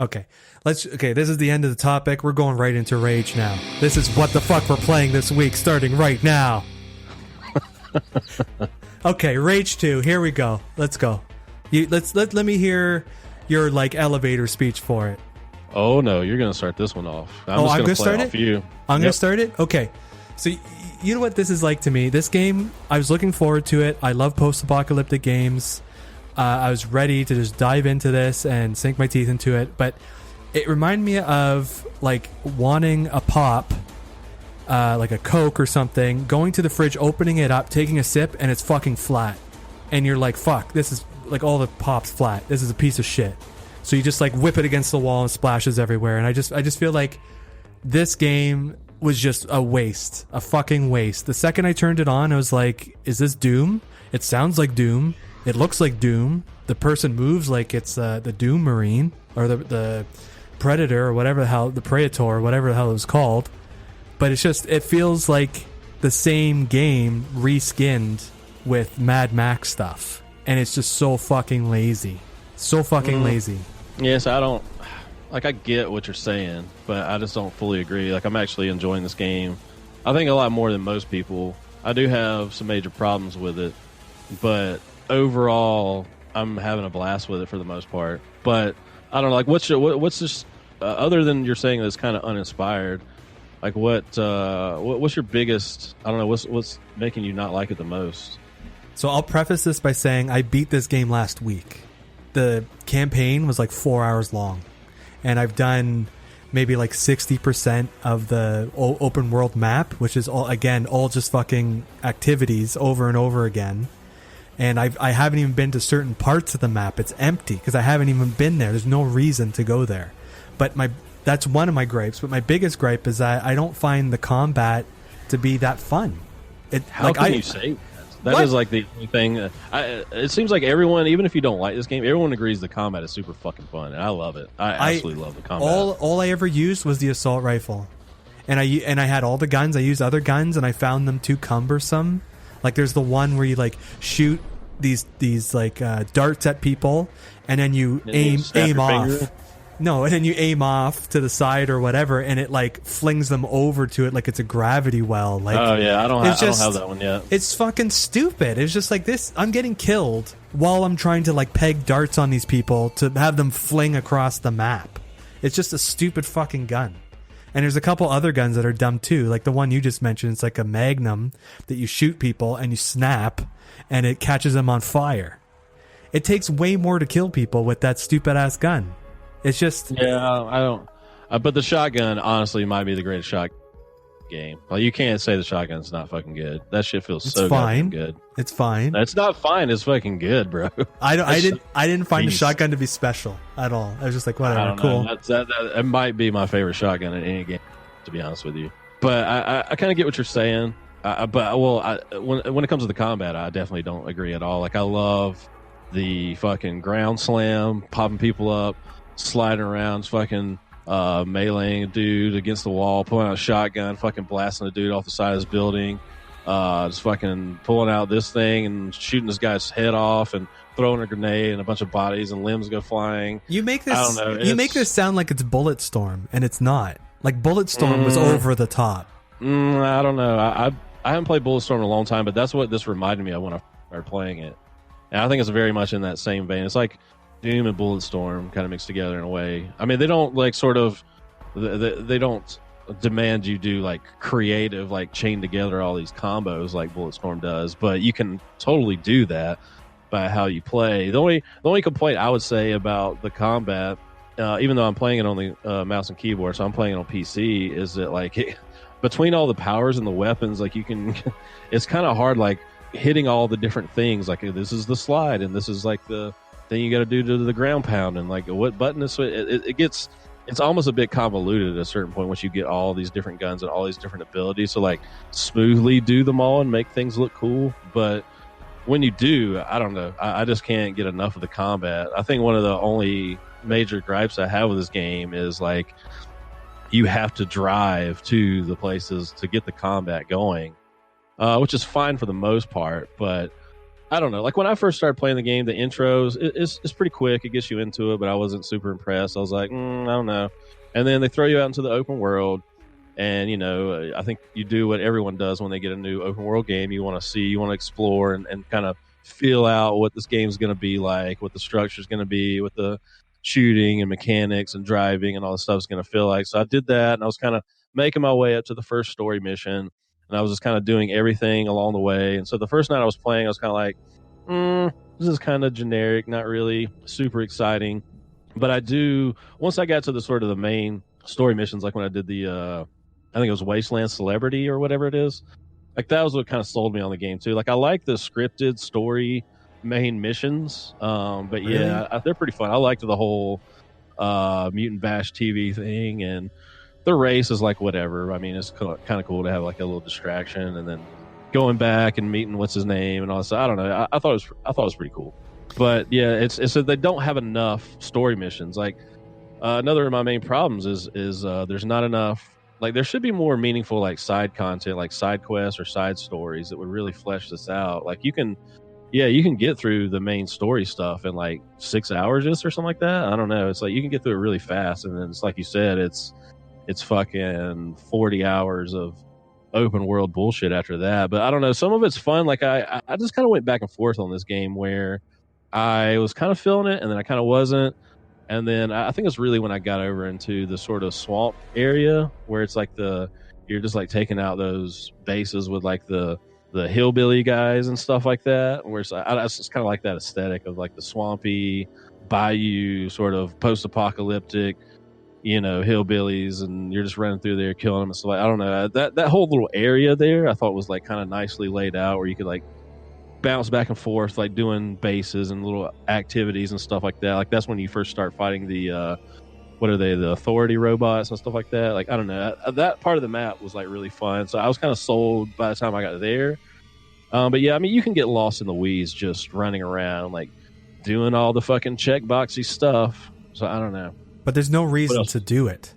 Okay, this is the end of the topic. We're going right into Rage now. This is what the fuck we're playing this week, starting right now. Okay, Rage 2. Here we go. Let's go. Let me hear your like elevator speech for it. Oh no, you're gonna start this one off. I'm gonna start it. I'm gonna start it. Okay, so you know what this is like to me. This game, I was looking forward to it. I love post-apocalyptic games. I was ready to just dive into this and sink my teeth into it, but it reminded me of like wanting a pop, like a Coke or something, going to the fridge, opening it up, taking a sip, and it's fucking flat. And you're like, fuck, this is like all the pop's flat. This is a piece of shit. So you just like whip it against the wall and splashes everywhere. And I just feel like this game was just a waste, a fucking waste. The second I turned it on, I was like, is this Doom? It sounds like Doom. It looks like Doom. The person moves like it's the Doom Marine or the Predator or whatever the hell, the Praetor or whatever the hell it was called. But it's just, it feels like the same game reskinned with Mad Max stuff. And it's just so fucking lazy. So fucking lazy. Yes, I get what you're saying, but I just don't fully agree. Like, I'm actually enjoying this game. I think a lot more than most people. I do have some major problems with it, but overall, I'm having a blast with it for the most part. But I don't know, like, what's this? Other than you're saying that it's kind of uninspired, like what's your biggest? I don't know, what's making you not like it the most? So I'll preface this by saying I beat this game last week. The campaign was like 4 hours long, and I've done maybe like 60% of the open world map, which is all just fucking activities over and over again. And I haven't even been to certain parts of the map. It's empty because I haven't even been there. There's no reason to go there. But that's one of my gripes. But my biggest gripe is I don't find the combat to be that fun. How can you say that? Is like the only thing. It seems like everyone, even if you don't like this game, everyone agrees the combat is super fucking fun, and I love it. I absolutely love the combat. All I ever used was the assault rifle, and I had all the guns. I used other guns, and I found them too cumbersome. Like there's the one where you like shoot these like darts at people, and then you aim off. Finger. No, and then you aim off to the side or whatever, and it like flings them over to it like it's a gravity well. Like, oh yeah, I don't have that one yet. It's fucking stupid. It's just like this. I'm getting killed while I'm trying to like peg darts on these people to have them fling across the map. It's just a stupid fucking gun. And there's a couple other guns that are dumb too, like the one you just mentioned. It's like a Magnum that you shoot people and you snap, and it catches them on fire. It takes way more to kill people with that stupid ass gun. It's just... Yeah, I don't... but the shotgun, honestly, might be the greatest shotgun game. Like, you can't say the shotgun's not fucking good. That shit feels so goddamn good. It's fine. It's not fine. It's fucking good, bro. I didn't find the shotgun to be special at all. I was just like, whatever, cool. That might be my favorite shotgun in any game, to be honest with you. But I kind of get what you're saying. When it comes to the combat, I definitely don't agree at all. Like, I love the fucking ground slam, popping people up, sliding around, fucking meleeing a dude against the wall, pulling out a shotgun, fucking blasting a dude off the side of his building, just fucking pulling out this thing and shooting this guy's head off and throwing a grenade, and a bunch of bodies and limbs go flying. You make this sound like it's Bulletstorm, and it's not. Like, Bulletstorm was over the top. I don't know. I haven't played Bulletstorm in a long time, but that's what this reminded me of when I started playing it. And I think it's very much in that same vein. It's like Doom and Bulletstorm kind of mixed together in a way. I mean, they don't like sort of, they don't demand you do like creative, like chain together all these combos like Bulletstorm does, but you can totally do that by how you play. The only complaint I would say about the combat, even though I'm playing it on the mouse and keyboard, so I'm playing it on PC, is that like between all the powers and the weapons, like you can, it's kind of hard, like hitting all the different things. Like this is the slide, and this is like the thing you got to do to the ground pound, and like what button is it gets. It's almost a bit convoluted at a certain point once you get all these different guns and all these different abilities. So like smoothly do them all and make things look cool, but when you do, I don't know. I just can't get enough of the combat. I think one of the only major gripes I have with this game is like you have to drive to the places to get the combat going, which is fine for the most part, but I don't know. Like when I first started playing the game, the intros it's pretty quick. It gets you into it, but I wasn't super impressed. I was like, I don't know. And then they throw you out into the open world, and I think you do what everyone does when they get a new open world game. You want to see, you want to explore, and kind of feel out what this game's going to be like, what the structure's going to be, what the shooting and mechanics and driving and all this stuff is going to feel like. So I did that, and I was kind of making my way up to the first story mission, and I was just kind of doing everything along the way. And so the first night I was playing, I was kind of like, this is kind of generic, not really super exciting. But once I got to the sort of the main story missions, like when I did the, I think it was Wasteland Celebrity or whatever it is, like that was what kind of sold me on the game too. Like I like the scripted story main missions, but really? Yeah, they're pretty fun. I liked the whole Mutant Bash TV thing, and the race is like whatever. I mean, it's kind of cool to have like a little distraction, and then going back and meeting what's his name and all that stuff. I don't know. I thought it was pretty cool. But yeah, it's that they don't have enough story missions. Like another of my main problems is there's not enough. Like there should be more meaningful like side content, like side quests or side stories that would really flesh this out. Like you can get through the main story stuff in like 6 hours just or something like that. I don't know. It's like you can get through it really fast, and then it's like you said, it's fucking 40 hours of open world bullshit after that. But I don't know. Some of it's fun. Like I just kind of went back and forth on this game where I was kind of feeling it, and then I kind of wasn't. And then I think it's really when I got over into the sort of swamp area where it's like you're just like taking out those bases with like the hillbilly guys and stuff like that. Where it's just kind of like that aesthetic of like the swampy bayou sort of post-apocalyptic, hillbillies, and you're just running through there killing them and stuff. Like, I don't know, that whole little area there I thought was like kind of nicely laid out where you could like bounce back and forth, like doing bases and little activities and stuff like that. Like that's when you first start fighting the what are they, the authority robots and stuff like that. Like I don't know, that part of the map was like really fun, so I was kind of sold by the time I got there. But yeah, I mean, you can get lost in the weeds just running around like doing all the fucking checkboxy stuff. So I don't know, but there's no reason to do it.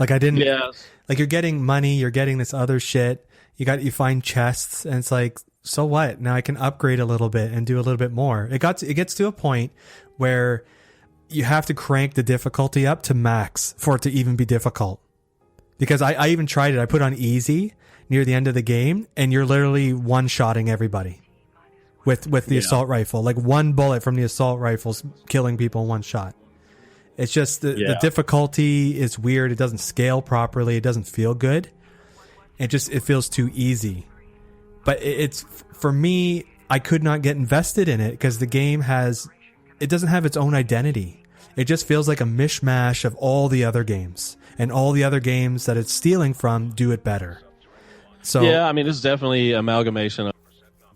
Like I didn't. Yeah. Like you're getting money, you're getting this other shit. You find chests, and it's like, so what? Now I can upgrade a little bit and do a little bit more. It gets to a point where you have to crank the difficulty up to max for it to even be difficult. Because I even tried it. I put on easy near the end of the game, and you're literally one-shotting everybody with the assault rifle. Like one bullet from the assault rifle's killing people in one shot. It's just the difficulty is weird. It doesn't scale properly. It doesn't feel good. It feels too easy. But it's, for me, I could not get invested in it because the game doesn't have its own identity. It just feels like a mishmash of all the other games, and all the other games that it's stealing from do it better. So yeah, I mean, it's definitely amalgamation of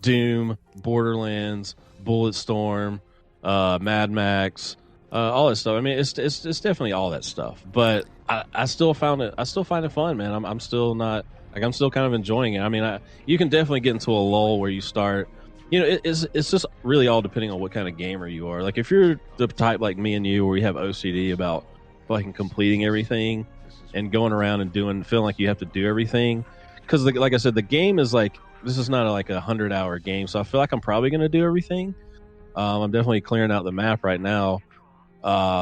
Doom, Borderlands, Bulletstorm, Mad Max, all that stuff. I mean, it's definitely all that stuff. But I still find it fun, man. I'm still not. Like I'm still kind of enjoying it. I mean, you can definitely get into a lull where you start. It's just really all depending on what kind of gamer you are. Like if you're the type like me and you, where you have OCD about fucking completing everything and going around and feeling like you have to do everything. Because like I said, the game is like, this is not like 100-hour game, so I feel like I'm probably going to do everything. I'm definitely clearing out the map right now.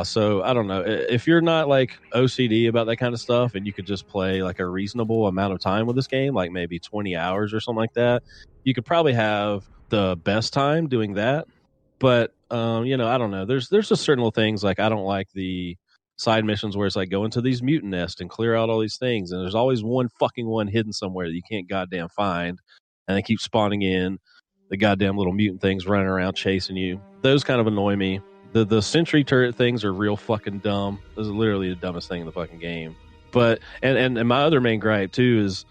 So I don't know, if you're not like OCD about that kind of stuff and you could just play like a reasonable amount of time with this game, like maybe 20 hours or something like that, you could probably have the best time doing that. But I don't know, there's just certain little things, like I don't like the side missions where it's like go into these mutant nests and clear out all these things, and there's always one hidden somewhere that you can't goddamn find, and they keep spawning in the goddamn little mutant things running around chasing you. Those kind of annoy me. The sentry turret things are real fucking dumb. This is literally the dumbest thing in the fucking game. But and my other main gripe too is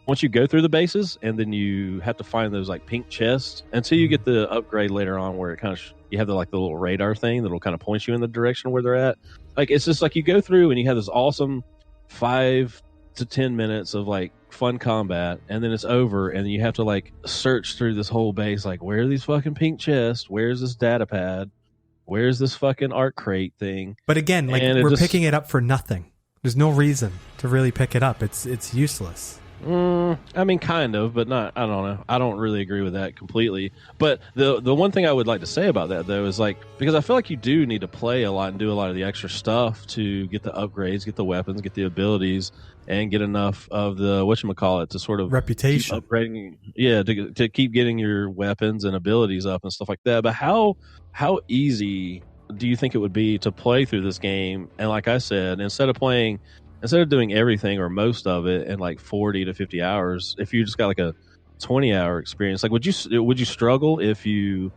once you go through the bases and then you have to find those like pink chests until you get the upgrade later on where it kind of you have the little radar thing that'll kind of point you in the direction where they're at. Like it's just like you go through and you have this awesome 5 to 10 minutes of like fun combat, and then it's over, and you have to like search through this whole base, like where are these fucking pink chests? Where's this data pad? Where's this fucking art crate thing? But again, like we're picking it up for nothing. There's no reason to really pick it up. It's useless. I mean, kind of, but not. I don't know. I don't really agree with that completely. But the one thing I would like to say about that though is like, because I feel like you do need to play a lot and do a lot of the extra stuff to get the upgrades, get the weapons, get the abilities, and get enough of the whatchamacallit to sort of reputation keep upgrading. Yeah, to keep getting your weapons and abilities up and stuff like that. But how easy do you think it would be to play through this game? And like I said, instead of doing everything or most of it in like 40 to 50 hours, if you just got like a 20-hour experience, like would you struggle if you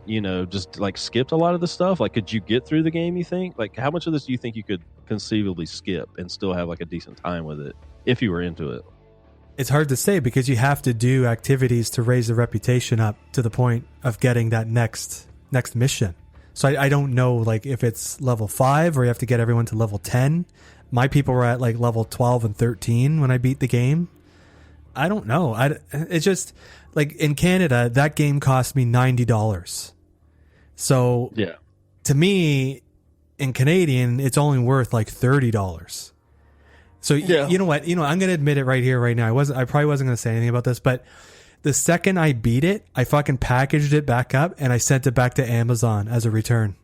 just like skipped a lot of the stuff? Like, could you get through the game, you think? Like, how much of this do you think you could conceivably skip and still have like a decent time with it if you were into it? It's hard to say because you have to do activities to raise the reputation up to the point of getting that next mission. So I don't know like if it's level 5 or you have to get everyone to level 10. My people were at like level 12 and 13 when I beat the game. I don't know. It's just like in Canada, that game cost me $90. So yeah, to me, in Canadian, it's only worth like $30. So yeah. You know what? I'm going to admit it right here, right now. I probably wasn't going to say anything about this, but the second I beat it, I fucking packaged it back up and I sent it back to Amazon as a return.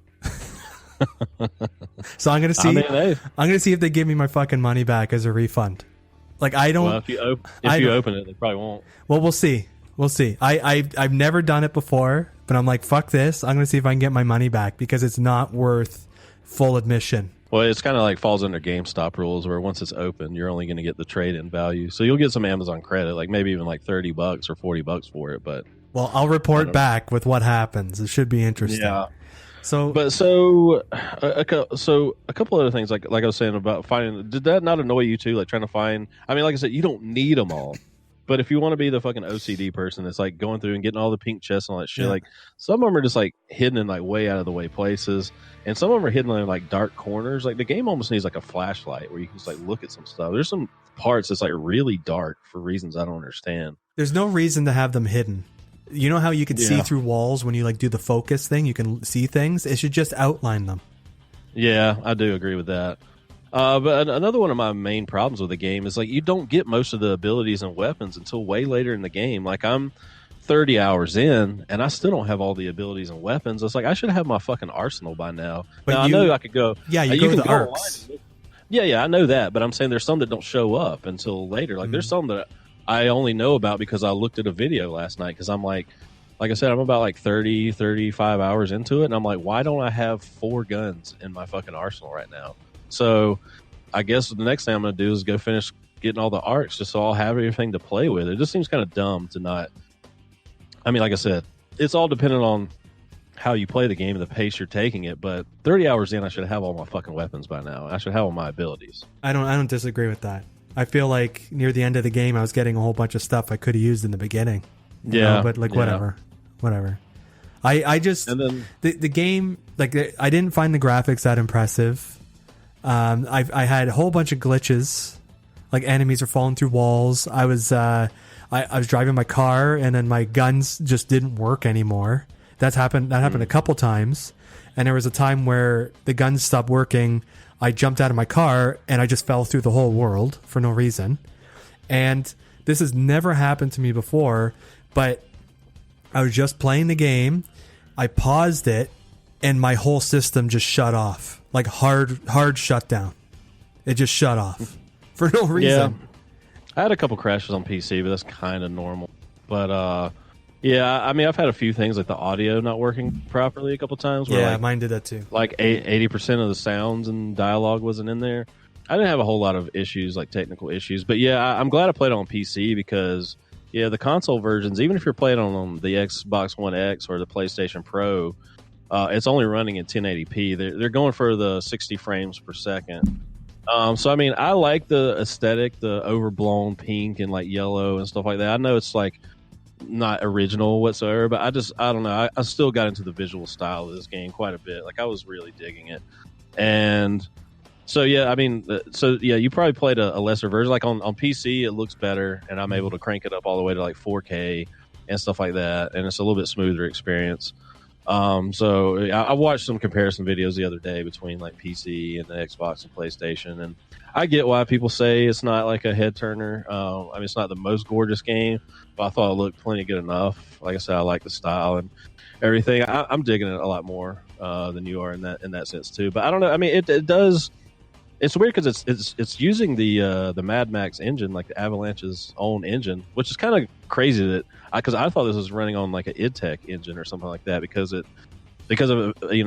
So I'm gonna see. I'm gonna see if they give me my fucking money back as a refund. Like I don't. Well, if you open it, they probably won't. Well, we'll see. We'll see. I've never done it before, but I'm like, fuck this. I'm gonna see if I can get my money back because it's not worth full admission. Well, it's kind of like falls under GameStop rules where once it's open, you're only going to get the trade-in value. So you'll get some Amazon credit, like maybe even like $30 or $40 for it. But well, I'll report back with what happens. It should be interesting. Yeah. So a couple other things like I was saying about finding. Did that not annoy you too? Like trying to find. I mean, like I said, you don't need them all, but if you want to be the fucking OCD person that's like going through and getting all the pink chests and all that shit, like some of them are just like hidden in like way out of the way places, and some of them are hidden in like dark corners. Like the game almost needs like a flashlight where you can just like look at some stuff. There's some parts that's like really dark for reasons I don't understand. There's no reason to have them hidden. You know how you can see through walls when you like do the focus thing? You can see things. It should just outline them. Yeah, I do agree with that. But another one of my main problems with the game is like you don't get most of the abilities and weapons until way later in the game. Like I'm 30 hours in and I still don't have all the abilities and weapons. It's like I should have my fucking arsenal by now. But now I know I could go. Yeah, you go to the arcs. Yeah, I know that. But I'm saying there's some that don't show up until later. Like there's some that I only know about because I looked at a video last night because I'm like I said, I'm about like 30, 35 hours into it. And I'm like, why don't I have 4 guns in my fucking arsenal right now? So I guess the next thing I'm going to do is go finish getting all the arcs just so I'll have everything to play with. It just seems kind of dumb to not. I mean, like I said, it's all dependent on how you play the game and the pace you're taking it. But 30 hours in, I should have all my fucking weapons by now. I should have all my abilities. I don't disagree with that. I feel like near the end of the game, I was getting a whole bunch of stuff I could have used in the beginning. But like whatever. I just the game like I didn't find the graphics that impressive. I had a whole bunch of glitches, like enemies are falling through walls. I was driving my car and then my guns just didn't work anymore. That happened a couple times, and there was a time where the guns stopped working. I jumped out of my car and I just fell through the whole world for no reason. And this has never happened to me before, but I was just playing the game. I paused it and my whole system just shut off. Like hard shutdown. It just shut off for no reason. Yeah. I had a couple crashes on PC, but that's kind of normal. But yeah, I mean, I've had a few things like the audio not working properly a couple times. Where like, mine did that too. Like 80% of the sounds and dialogue wasn't in there. I didn't have a whole lot of issues, like technical issues. But yeah, I'm glad I played on PC because the console versions, even if you're playing on the Xbox One X or the PlayStation Pro, it's only running in 1080p. They're going for the 60 frames per second. So I mean, I like the aesthetic, the overblown pink and like yellow and stuff like that. I know it's like not original whatsoever, but I don't know. I still got into the visual style of this game quite a bit. Like I was really digging it. And so yeah, I mean, you probably played a lesser version. Like on PC, it looks better, and I'm able to crank it up all the way to like 4K and stuff like that, and it's a little bit smoother experience. So I watched some comparison videos the other day between like PC and the Xbox and PlayStation, and I get why people say it's not like a head turner. I mean, it's not the most gorgeous game, but I thought it looked plenty good enough. Like I said, I like the style and everything. I'm digging it a lot more than you are in that sense too. But I don't know. I mean, it does. It's weird because it's using the Mad Max engine, like the Avalanche's own engine, which is kind of crazy that because I thought this was running on like an id Tech engine or something like that because of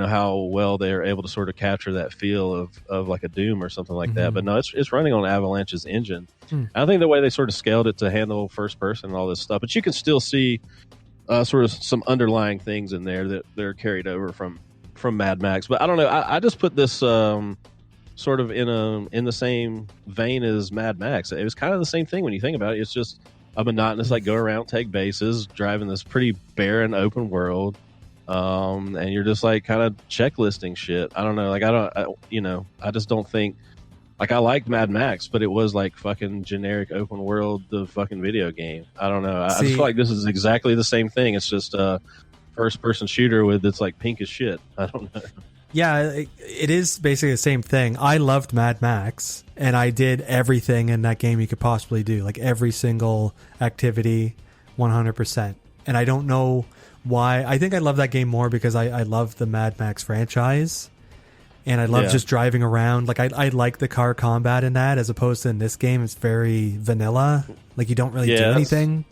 how well they're able to sort of capture that feel of like a Doom or something like that. But no, it's running on Avalanche's engine. I think the way they sort of scaled it to handle first person and all this stuff, but you can still see sort of some underlying things in there that they're carried over from Mad Max. But I don't know. I just put this sort of in the same vein as Mad Max. It was kind of the same thing when you think about it. It's just a monotonous like go around, take bases, driving this pretty barren open world, and you're just like kind of checklisting shit. I don't know. Like I just don't think. Like I liked Mad Max, but it was like fucking generic open world, the fucking video game. I don't know. I just feel like this is exactly the same thing. It's just a first person shooter with it's like pink as shit. I don't know. Yeah, it is basically the same thing. I loved Mad Max, and I did everything in that game you could possibly do, like every single activity, 100%. And I don't know why. I think I love that game more because I love the Mad Max franchise, and I love just driving around. Like I like the car combat in that, as opposed to in this game, it's very vanilla. Like you don't really do anything.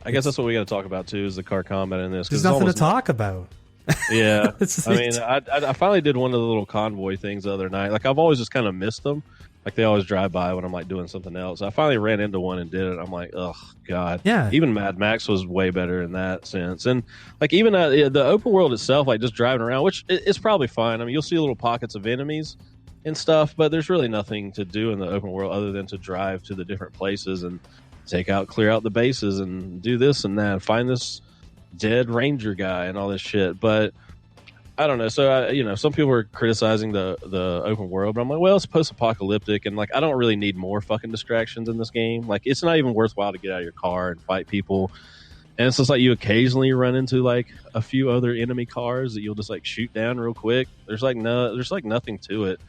I guess that's what we got to talk about too, is the car combat in this. There's nothing to talk about. Yeah, I mean, I finally did one of the little convoy things the other night. Like I've always just kind of missed them. Like they always drive by when I'm like doing something else. I finally ran into one and did it. I'm like, oh god. Yeah. Even Mad Max was way better in that sense. And like even the open world itself, like just driving around, which is probably fine. I mean, you'll see little pockets of enemies and stuff, but there's really nothing to do in the open world other than to drive to the different places and clear out the bases and do this and that, find this dead ranger guy and all this shit. But I don't know. So some people are criticizing the open world, but I'm like, well, it's post-apocalyptic, and like I don't really need more fucking distractions in this game. Like it's not even worthwhile to get out of your car and fight people. And it's just like you occasionally run into like a few other enemy cars that you'll just like shoot down real quick. There's nothing to it.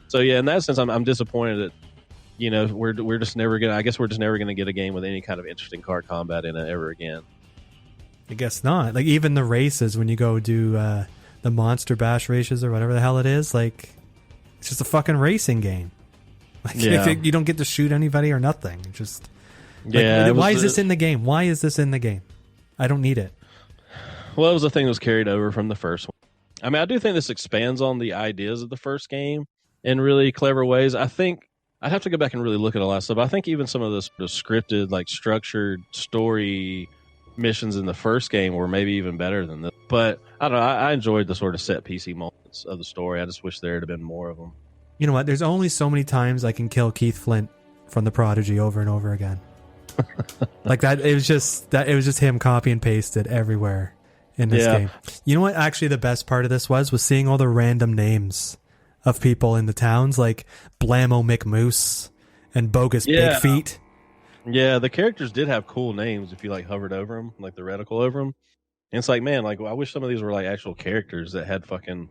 So yeah, in that sense, I'm disappointed that we're just never gonna get a game with any kind of interesting car combat in it ever again. I guess not. Like even the races, when you go do the Monster Bash races or whatever the hell it is, like it's just a fucking racing game. Like you don't get to shoot anybody or nothing. Just why is this in the game? Why is this in the game? I don't need it. Well, it was a thing that was carried over from the first one. I mean, I do think this expands on the ideas of the first game in really clever ways. I think I'd have to go back and really look at a lot of stuff. I think even some of the scripted, like structured story missions in the first game were maybe even better than this. But I don't know. I enjoyed the sort of set PC moments of the story. I just wish there had been more of them. You know what? There's only so many times I can kill Keith Flint from The Prodigy over and over again. Like that. It was just him copy and pasted everywhere in this game. You know what? Actually, the best part of this was seeing all the random names of people in the towns, like Blammo McMoose and Bogus Big Feet. Yeah, the characters did have cool names if you like hovered over them, like the reticle over them. And it's like, man, like I wish some of these were like actual characters that had fucking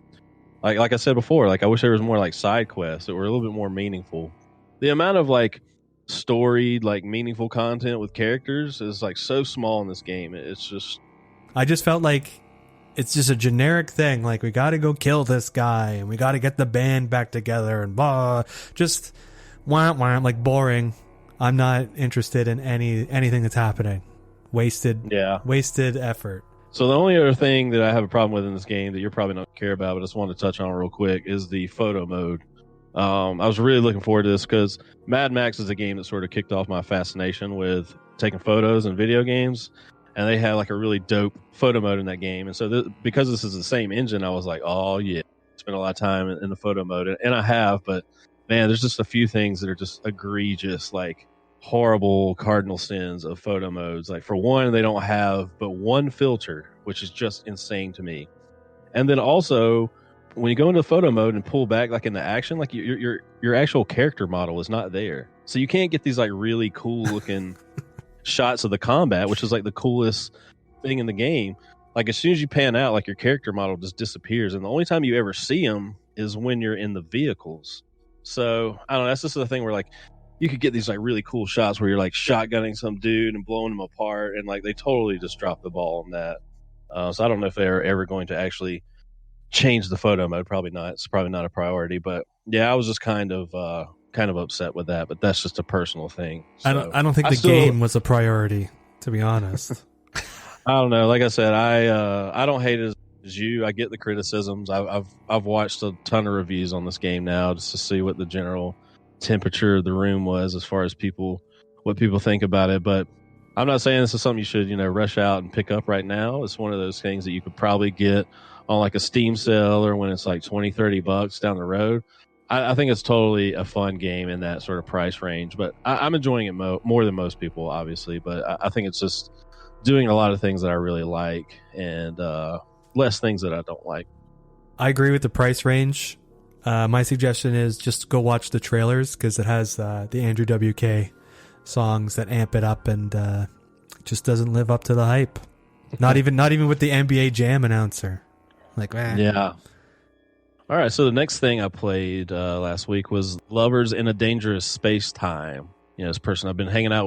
like I said before, like I wish there was more like side quests that were a little bit more meaningful. The amount of like storied, like meaningful content with characters is like so small in this game. It's just, I just felt like it's just a generic thing. Like we got to go kill this guy and we got to get the band back together and blah, just wah, like boring. I'm not interested in anything that's happening. Wasted effort. So the only other thing that I have a problem with in this game that you're probably not care about, but I just wanted to touch on real quick, is the photo mode. I was really looking forward to this because Mad Max is a game that sort of kicked off my fascination with taking photos in video games, and they had like a really dope photo mode in that game. And so because this is the same engine, I was like, oh yeah, spend a lot of time in the photo mode, and I have, but man, there's just a few things that are just egregious, like horrible cardinal sins of photo modes. Like for one, they don't have but one filter, which is just insane to me. And then also, when you go into photo mode and pull back, like in the action, like your actual character model is not there, so you can't get these like really cool looking shots of the combat, which is like the coolest thing in the game. like as soon as you pan out, like your character model just disappears, and the only time you ever see them is when you're in the vehicles. So I don't know. That's just the thing where like you could get these like really cool shots where you're like shotgunning some dude and blowing him apart, and like they totally just dropped the ball on that. So I don't know if they're ever going to actually change the photo mode. Probably not. It's probably not a priority. But yeah, I was just kind of upset with that. But that's just a personal thing. So I don't think the game was a priority, to be honest. I don't know. Like I said, I don't hate it as you. I get the criticisms. I've watched a ton of reviews on this game now just to see what the general temperature of the room was as far as what people think about it. But I'm not saying this is something you should rush out and pick up right now. It's one of those things that you could probably get on like a Steam sale or when it's like $20-$30 down the road. I think it's totally a fun game in that sort of price range. But I'm enjoying it more than most people, obviously. But I think it's just doing a lot of things that I really like and less things that I don't like. I agree with the price range. My suggestion is just go watch the trailers because it has the Andrew WK songs that amp it up, and just doesn't live up to the hype. Not even with the NBA Jam announcer. Like, yeah. All right, so the next thing I played last week was Lovers in a Dangerous Space Time. This person I've been hanging out with